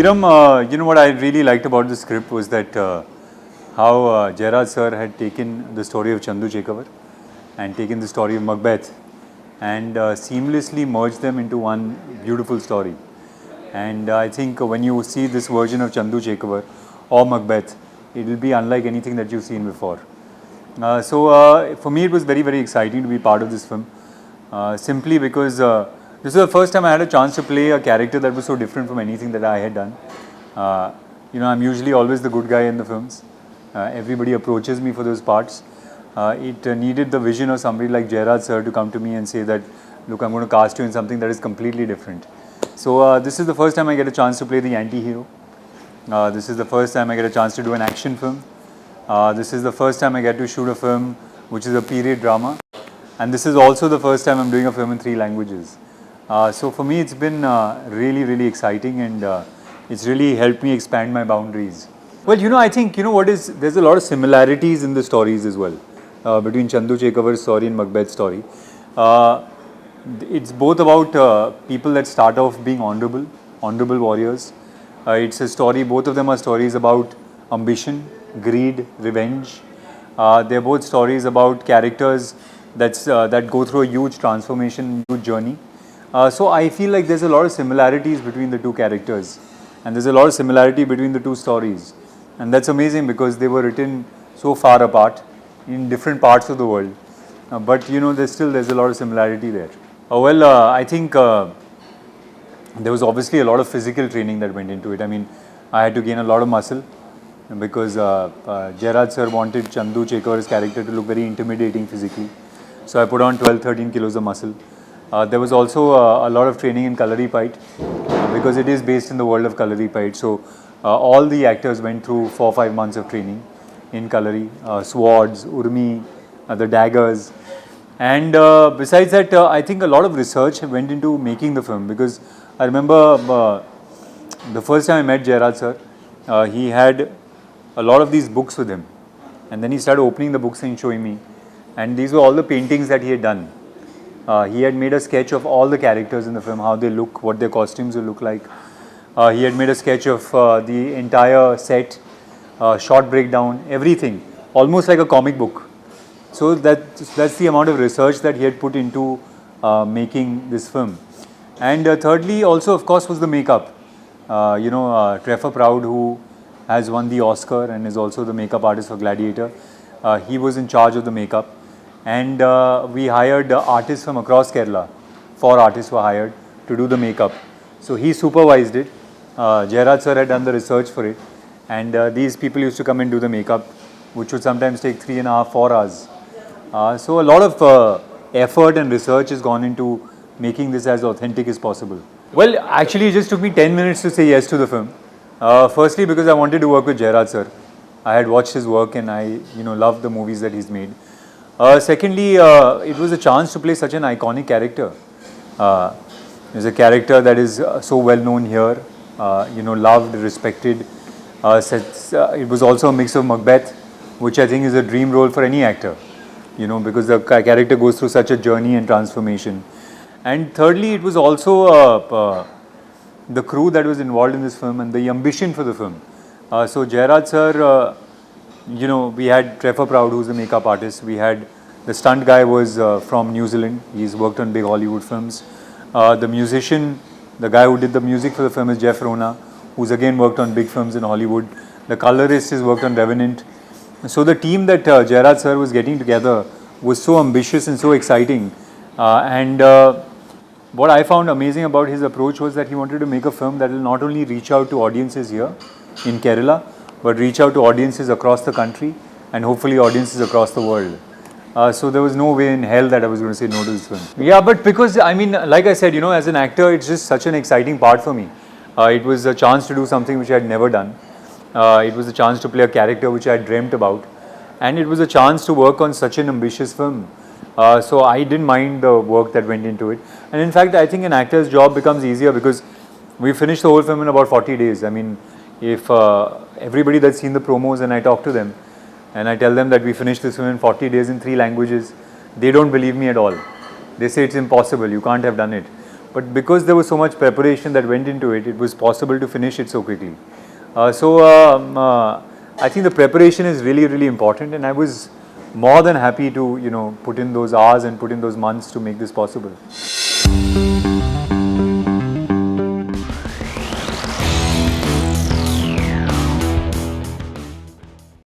you know what I really liked about the script was that how Jairaj sir had taken the story of Chandu Chekavar and taken the story of Macbeth and seamlessly merged them into one beautiful story. And I think when you see this version of Chandu Chekavar or Macbeth, it will be unlike anything that you've seen before. So for me it was very, very exciting to be part of this film, simply because this is the first time I had a chance to play a character that was so different from anything that I had done. I'm usually always the good guy in the films. Everybody approaches me for those parts. It needed the vision of somebody like Jairaj sir to come to me and say that, look, I'm going to cast you in something that is completely different. So this is the first time I get a chance to play the anti-hero. This is the first time I get a chance to do an action film. This is the first time I get to shoot a film which is a period drama. And this is also the first time I'm doing a film in 3 languages. So for me it's been really, really exciting, and it's really helped me expand my boundaries. Well, I think, there's a lot of similarities in the stories as well, between Chandu Chekavar's story and Macbeth's story. It's both about people that start off being honorable warriors. It's a story, both of them are stories about ambition, greed, revenge. They're both stories about characters that go through a huge transformation, huge journey. So I feel like there's a lot of similarities between the 2 characters, and there's a lot of similarity between the 2 stories. And that's amazing because they were written so far apart in different parts of the world. But there's a lot of similarity there. I think there was obviously a lot of physical training that went into it. I mean, I had to gain a lot of muscle because Jairaj sir wanted Chandu Chekavar's character to look very intimidating physically. So I put on 12-13 kilos of muscle. There was also a lot of training in Kalari fight because it is based in the world of Kalari fight. So all the actors went through 4-5 months of training in Kalari, swords, urmi, the daggers. And besides that, I think a lot of research went into making the film, because I remember the first time I met Jairaj sir, he had a lot of these books with him, and then he started opening the books and showing me, and these were all the paintings that he had done. He had made a sketch of all the characters in the film, how they look, what their costumes will look like. He had made a sketch of the entire set, shot breakdown, everything, almost like a comic book. So that's the amount of research that he had put into making this film. And thirdly, also of course, was the makeup. Trevor Proud, who has won the Oscar and is also the makeup artist for Gladiator, he was in charge of the makeup. And we hired artists from across Kerala. 4 artists were hired to do the makeup. So he supervised it. Jairaj sir had done the research for it. And these people used to come and do the makeup, which would sometimes take 3.5-4 hours. So a lot of effort and research has gone into making this as authentic as possible. Well, actually it just took me 10 minutes to say yes to the film. Firstly, because I wanted to work with Jairaj sir. I had watched his work and I loved the movies that he's made. Secondly, it was a chance to play such an iconic character. It's a character that is so well known here, loved, respected. It was also a mix of Macbeth, which I think is a dream role for any actor, because the character goes through such a journey and transformation. And thirdly, it was also the crew that was involved in this film and the ambition for the film. So Jairaj sir, we had Trevor Proud, who's the makeup artist. We had the stunt guy was from New Zealand. He's worked on big Hollywood films. The musician, the guy who did the music for the film is Jeff Rona, who's again worked on big films in Hollywood. The colorist has worked on Revenant. So the team that Jairaj sir was getting together was so ambitious and so exciting. What I found amazing about his approach was that he wanted to make a film that will not only reach out to audiences here in Kerala, but reach out to audiences across the country and hopefully audiences across the world. So there was no way in hell that I was going to say no to this film. Yeah, but because, like I said, as an actor, it's just such an exciting part for me. It was a chance to do something which I had never done. It was a chance to play a character which I had dreamt about. And it was a chance to work on such an ambitious film. So I didn't mind the work that went into it. And in fact, I think an actor's job becomes easier because we finished the whole film in about 40 days. If everybody that's seen the promos and I talk to them and I tell them that we finished this film in 40 days in 3 languages, they don't believe me at all. They say it's impossible, you can't have done it. but because there was so much preparation that went into it, it was possible to finish it so quickly. I think the preparation is really, really important, and I was more than happy to, put in those hours and put in those months to make this possible.